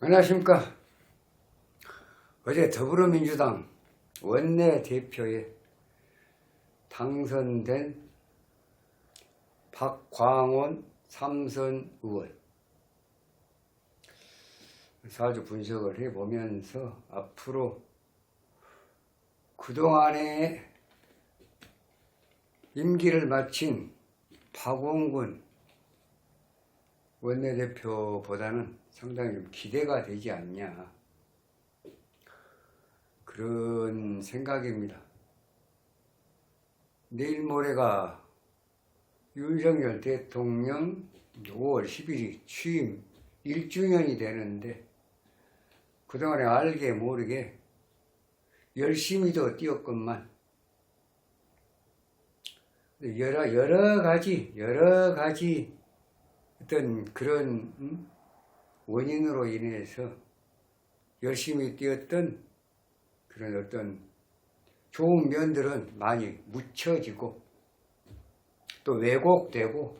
안녕하십니까. 어제 더불어민주당 원내대표에 당선된 박광원 삼선 의원 사주 분석을 해보면서 앞으로 그동안에 임기를 마친 박원군 원내대표보다는 상당히 좀 기대가 되지 않냐, 그런 생각입니다. 내일 모레가 윤석열 대통령 5월 10일이 취임 1주년이 되는데 그동안에 알게 모르게 열심히도 뛰었건만 여러 가지 어떤 그런 원인으로 인해서 열심히 뛰었던 그런 어떤 좋은 면들은 많이 묻혀지고 또 왜곡되고,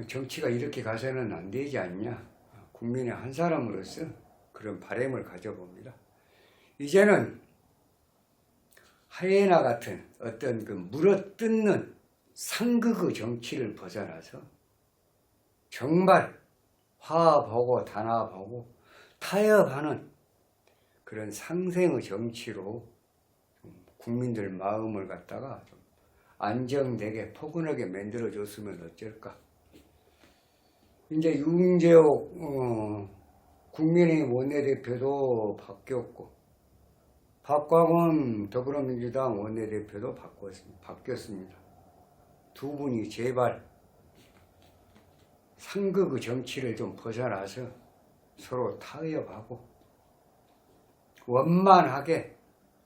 정치가 이렇게 가서는 안 되지 않냐, 국민의 한 사람으로서 그런 바람을 가져봅니다. 이제는 하이에나 같은 어떤 그 물어뜯는 상극의 정치를 벗어나서 정말 화합하고 단합하고 타협하는 그런 상생의 정치로 국민들 마음을 갖다가 좀 안정되게 포근하게 만들어줬으면 어쩔까. 이제 윤재옥 국민의힘 원내대표도 바뀌었고 박광원 더불어민주당 원내대표도 바뀌었습니다. 두 분이 제발 상극의 정치를 좀 벗어나서 서로 타협하고 원만하게,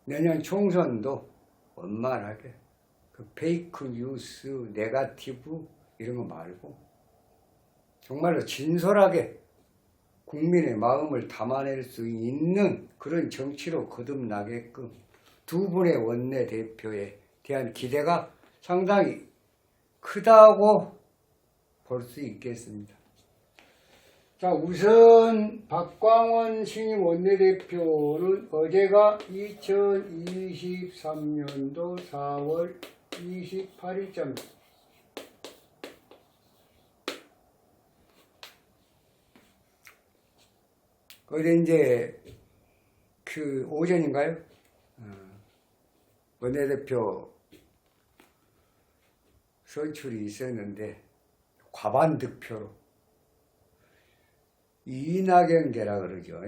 내년 총선도 원만하게 그 페이크 뉴스, 네거티브 이런 거 말고 정말로 진솔하게 국민의 마음을 담아낼 수 있는 그런 정치로 거듭나게끔 두 분의 원내대표에 대한 기대가 상당히 크다고 볼 수 있겠습니다. 자, 우선 박광원 신임 원내대표는 어제가 2023년도 4월 28일자입니다. 어제 이제 그 오전인가요? 원내대표 선출이 있었는데 과반 득표로 이낙연계라 그러죠.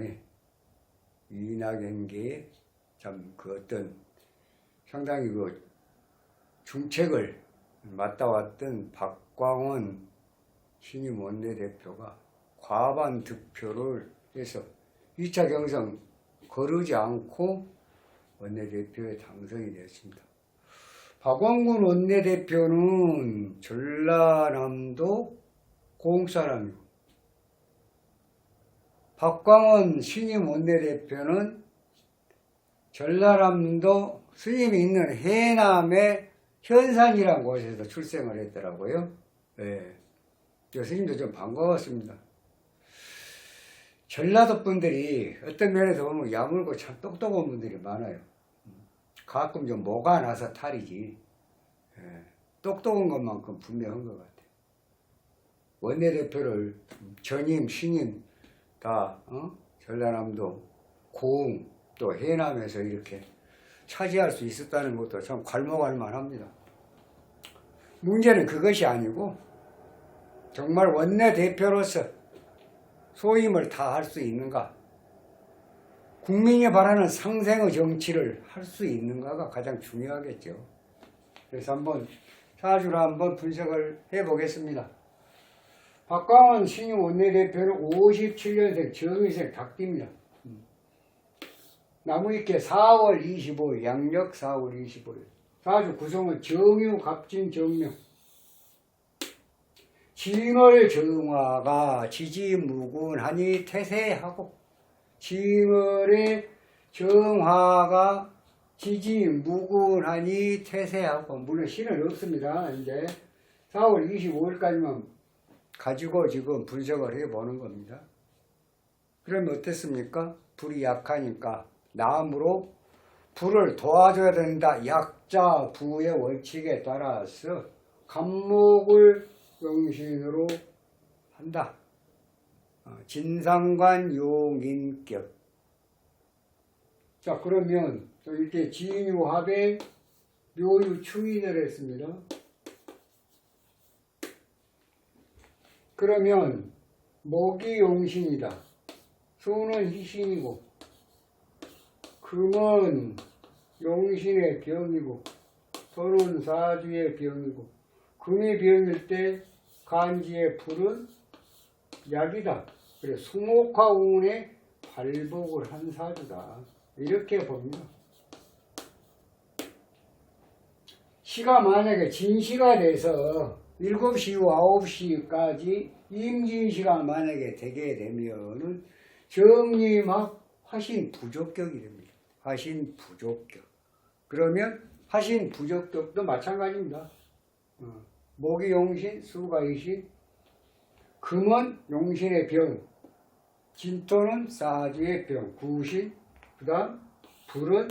이낙연계에 참 그 어떤 상당히 그 중책을 맡아왔던 박광원 신임 원내대표가 과반 득표를 해서 2차 경선 거르지 않고 원내대표에 당선이 되었습니다. 박원군 원내대표는 전라남도 고흥사람이고 박광원 신임 원내대표는 전라남도 스님이 있는 해남의 현산이라는 곳에서 출생을 했더라고요. 네. 스님도 좀 반가웠습니다. 전라도 분들이 어떤 면에서 보면 야물고 참 똑똑한 분들이 많아요. 가끔 좀 뭐가 나서 탈이지. 똑똑한 것만큼 분명한 것 같아요. 원내대표를 전임, 신임 다 전라남도 고흥 또 해남에서 이렇게 차지할 수 있었다는 것도 참 괄목할 만합니다. 문제는 그것이 아니고 정말 원내대표로서 소임을 다 할 수 있는가, 국민이 바라는 상생의 정치를 할 수 있는가가 가장 중요하겠죠. 그래서 한번 사주를 한번 분석을 해보겠습니다. 박광원 신임 원내대표는 57년생 정의생 닭띠입니다. 나무위께 4월 25일, 양력 4월 25일. 사주 구성은 정유, 갑진, 정명. 진월 정화가 지지무군하니 태세하고, 진월의 정화가 지지무군하니 태세하고, 물론 신은 없습니다. 이제 4월 25일까지만 가지고 지금 분석을 해보는 겁니다. 그러면 어땠습니까? 불이 약하니까 나무로 불을 도와줘야 된다. 약자 부의 원칙에 따라서 간목을 용신으로 한다. 진상관 용인격. 자, 그러면 이렇게 진유합에 묘유 충인을 했습니다. 그러면 목이 용신이다. 수는 희신이고 금은 용신의 병이고 토는 사주의 병이고 금이 병일 때 간지의 불은 약이다. 그래 수목화운에 발복을 한 사주다. 이렇게 봅니다. 시가 만약에 진시가 돼서 7시 이후 9시까지 임진시가 만약에 되게 되면은 정리막 화신 부족격이 됩니다. 화신 부족격. 그러면 화신 부족격도 마찬가지입니다. 목이 용신, 수가 이신, 금은 용신의 병, 진토는 사주의 병, 구신, 그 다음 불은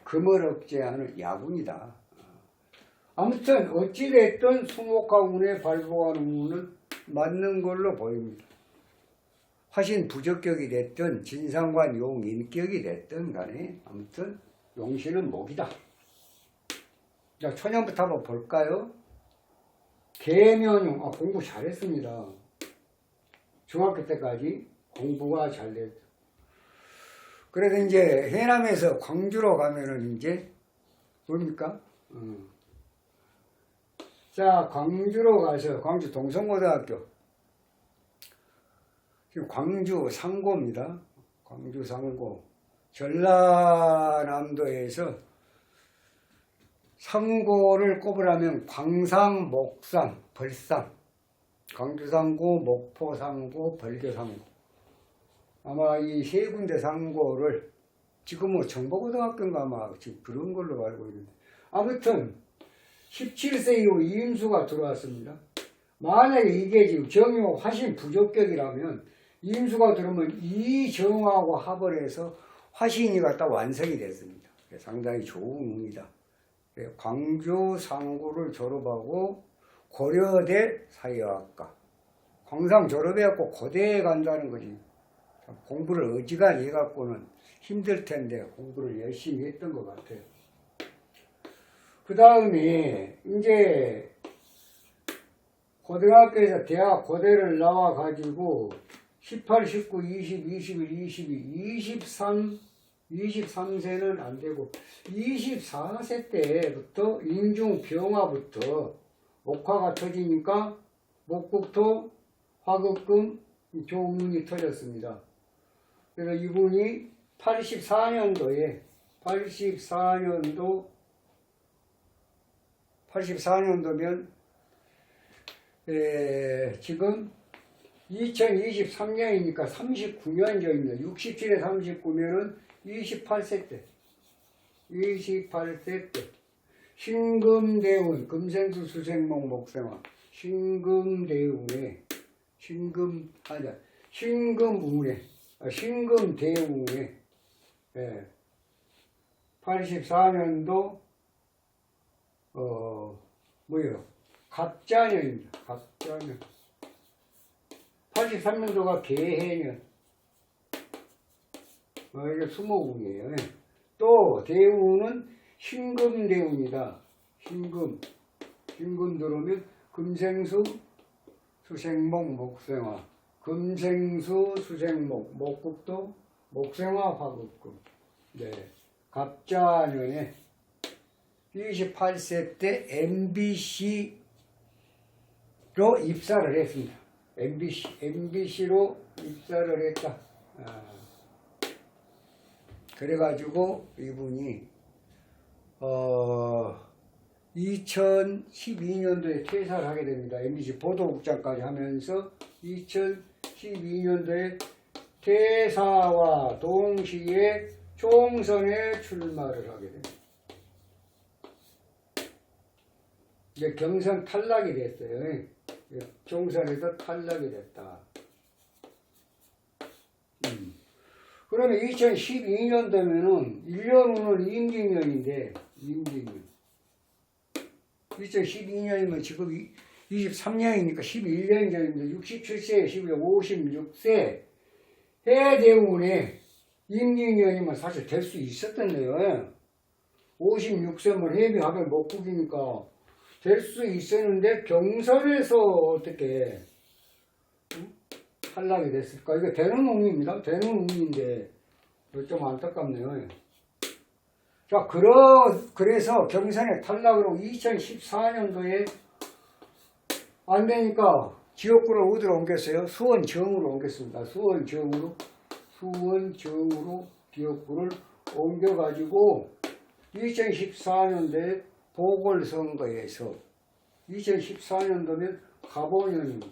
금을 억제하는 야군이다. 아무튼 어찌됐든 수목화운에 발복하는 운은 맞는 걸로 보입니다. 화신 부적격이 됐든 진상관 용인격이 됐든 간에 아무튼 용신은 목이다. 자, 초년부터 한번 볼까요? 계면용, 공부 잘했습니다. 중학교 때까지 공부가 잘 됐죠. 그래서 이제 해남에서 광주로 가면은 이제 뭡니까? 자, 광주로 가서 광주 동성고등학교. 지금 광주 상고입니다. 광주 상고. 전라남도에서 상고를 꼽으라면 광상, 목상, 벌상. 광주 상고, 목포 상고, 벌교 상고. 아마 이 세 군데 상고를 지금 뭐 정보고등학교인가 아마 지금 그런 걸로 알고 있는데. 아무튼 17세 이후 임수가 들어왔습니다. 만약에 이게 지금 정유 화신 부족격이라면 임수가 들어오면 이 정하고 합을 해서 화신이 갖다 완성이 됐습니다. 상당히 좋은 운이다. 광주 상고를 졸업하고 고려대 사회학과. 광상 졸업해갖고 고대에 간다는 거지. 공부를 어지간히 해갖고는 힘들 텐데 공부를 열심히 했던 것 같아요. 그 다음에 이제 고등학교에서 대학 고대를 나와가지고 18, 19, 20, 21, 22, 23세는 안 되고 24세 때부터 인중병화부터 목화가 터지니까 목국토, 화극금, 조운이 터졌습니다. 그래서 이분이 84년도에 84년도면 지금 2023년이니까 39년 전입니다. 67에 39면은 28세 때. 28세 때. 신금대운, 금생수 수생목 목생화. 신금대운에, 신금대운에, 84년도, 갑자년입니다. 갑자년. 83년도가 개해년. 이게 수목운이에요. 또 대운은 신금대운이다. 신금 들어오면 금생수 수생목 목생화. 금생수 수생목 목국도 목생화 화국금. 네. 갑자년에 28세 때 MBC로 입사를 했습니다. MBC로 입사를 했다. 그래가지고 이분이 2012년도에 퇴사를 하게 됩니다. MBC 보도국장까지 하면서 2012년도에 퇴사와 동시에 총선에 출마를 하게 됩니다. 이제 경선 탈락이 됐어요. 경선에서 탈락이 됐다. 그러면 2012년도면은 1년 후는 임진년인데, 임진년. 2012년이면 지금 23년이니까 11년 전입니다. 67세에 56세 해대운에 임진년이면 사실 될 수 있었던데요. 56세면 해비합을 못 구기니까 될 수 있었는데 경선에서 어떻게 탈락이 됐을까? 이거 되는 운입니다. 되는 운인데 좀 안타깝네요. 자, 그래서 경선에 탈락으로 2014년도에 안 되니까 지역구를 어디로 옮겼어요? 수원정으로 옮겼습니다. 수원정으로 지역구를 옮겨가지고 2014년도에 보궐선거에서 2014년도면 가보년입니다.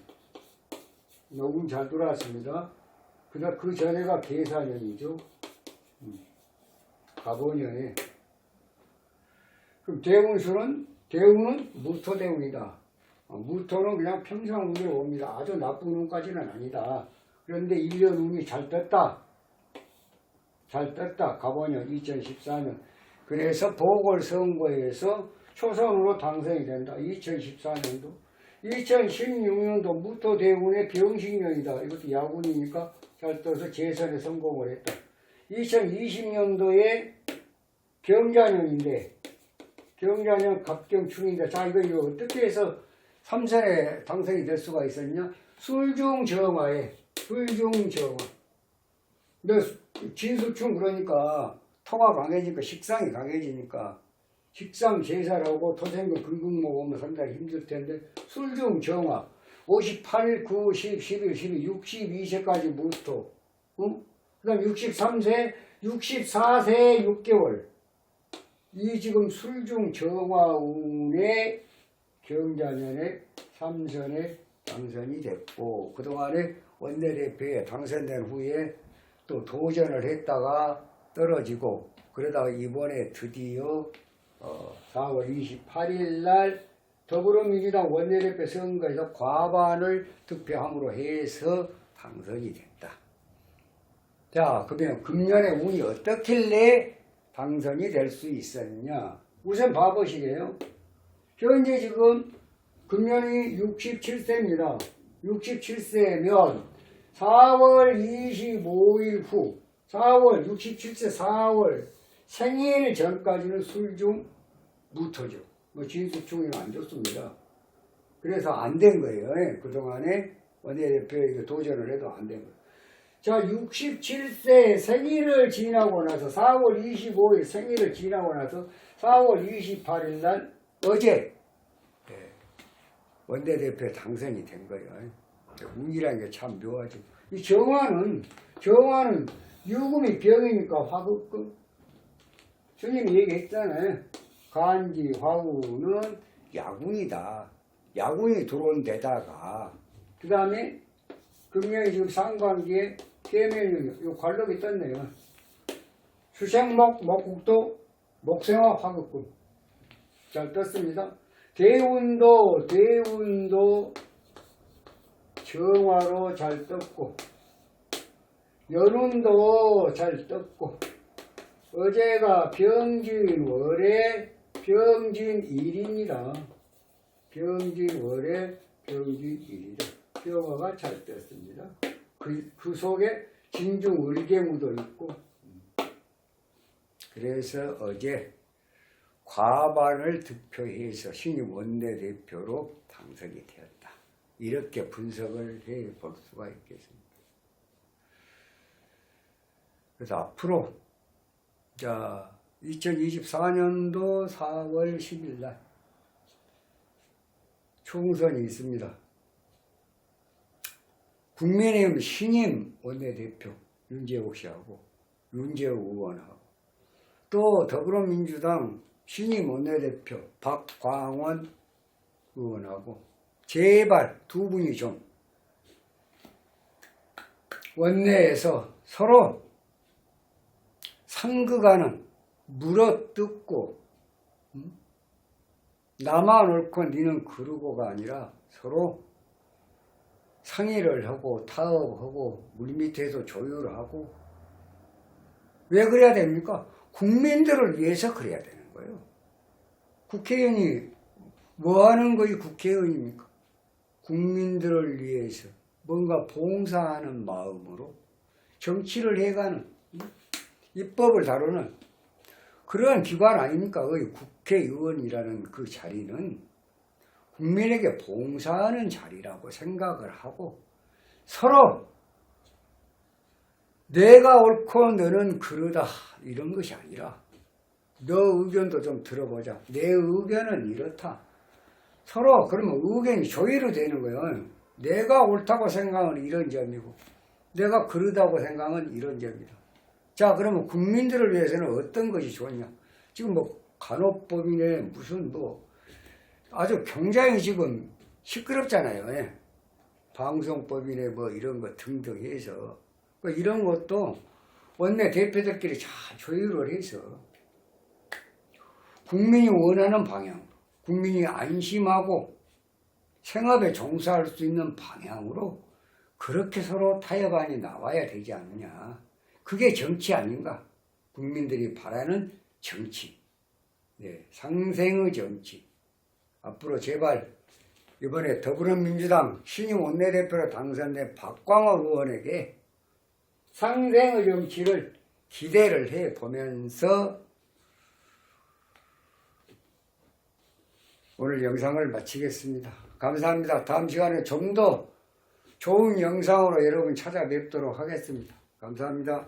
녹음 잘 들어왔습니다. 그 전에가 계사년이죠. 가보년에. 그럼 대운은 무토대운이다. 무토는 그냥 평상 운으로 옵니다. 아주 나쁜 운까지는 아니다. 그런데 1년 운이 잘 떴다. 가보년 2014년. 그래서 보궐선거에서 초선으로 당선이 된다. 2014년도. 2016년도 무토대운의 병신년이다. 이것도 야군이니까 잘 떠서 재선에 성공을 했다. 2020년도에 경자년인데, 경자년 갑경충인데, 자, 이거 어떻게 해서 3선에 당선이 될 수가 있었냐? 술중정화에, 술중정화. 근데 진술충 그러니까 토가 강해지니까 식상이 강해지니까 식상 제사라고 토생금 금금 먹으면 상당히 힘들 텐데 술중정화 58, 9, 10, 11, 12, 62세까지 무토. 그 다음 63세, 64세 6개월. 이 지금 술중정화운의 경자년에 3선에 당선이 됐고 그동안에 원내대표에 당선된 후에 또 도전을 했다가 떨어지고 그러다가 이번에 드디어 4월 28일 날 더불어민주당 원내대표 선거에서 과반을 득표함으로 해서 당선이 됐다. 자, 그러면 금년에 운이 어떻길래 당선이 될 수 있었느냐? 우선 봐보시게요. 현재 지금 금년이 67세입니다. 67세면 4월 25일 후 67세 4월 생일 전까지는 술중 무토죠. 뭐 진술충이는 안 좋습니다. 그래서 안 된 거예요. 그동안에 원내대표에게 도전을 해도 안 된 거예요. 자, 67세 생일을 지나고 나서 4월 25일 생일을 지나고 나서 4월 28일 날 어제 원내대표 당선이 된 거예요. 운이라는 게 참 묘하죠. 이 정화는 유금이 병이니까 화급금. 스님이 얘기했잖아요. 간지 화우는 야군이다. 야군이 들어온 데다가 그 다음에 금년이 지금 상반기에 계면이 요 관록이 떴네요. 수생목, 목국도, 목생화 화급금. 잘 떴습니다. 대운도 정화로 잘 떴고 연운도 잘 떴고 어제가 병진월에 병진일입니다. 병진월에 병진일이다. 병화가 잘 떴습니다. 그 속에 진중을개무도 있고 그래서 어제 과반을 득표해서 신임 원내대표로 당선이 되었다. 이렇게 분석을 해 볼 수가 있겠습니다. 그래서 앞으로 자 2024년도 4월 10일 날 총선이 있습니다. 국민의힘 신임 원내대표 윤재욱 씨하고 윤재욱 의원하고 또 더불어민주당 신임 원내대표 박광원 의원하고 제발 두 분이 좀 원내에서 서로 상극하는 물어뜯고 나만 옳고 니는 그르고가 아니라 서로 상의를 하고 타협하고 물밑에서 조율하고 왜 그래야 됩니까? 국민들을 위해서 그래야 되는 거예요. 국회의원이 뭐 하는 거이 국회의원입니까? 국민들을 위해서 뭔가 봉사하는 마음으로 정치를 해가는 입법을 다루는 그러한 기관 아닙니까? 국회의원이라는 그 자리는 국민에게 봉사하는 자리라고 생각을 하고 서로 내가 옳고 너는 그르다 이런 것이 아니라 너 의견도 좀 들어보자. 내 의견은 이렇다. 서로 그러면 의견이 조율이 되는 거예요. 내가 옳다고 생각은 이런 점이고 내가 그르다고 생각은 이런 점이다. 자, 그러면 국민들을 위해서는 어떤 것이 좋냐? 지금 뭐 간호법이네 무슨 뭐 아주 굉장히 지금 시끄럽잖아요. 예. 방송법이네 뭐 이런 거 등등 해서 이런 것도 원내 대표들끼리 잘 조율을 해서 국민이 원하는 방향, 국민이 안심하고 생업에 종사할 수 있는 방향으로 그렇게 서로 타협안이 나와야 되지 않느냐. 그게 정치 아닌가? 국민들이 바라는 정치. 네, 상생의 정치. 앞으로 제발 이번에 더불어민주당 신임 원내대표로 당선된 박광호 의원에게 상생의 정치를 기대를 해보면서 오늘 영상을 마치겠습니다. 감사합니다. 다음 시간에 좀 더 좋은 영상으로 여러분 찾아뵙도록 하겠습니다. 감사합니다.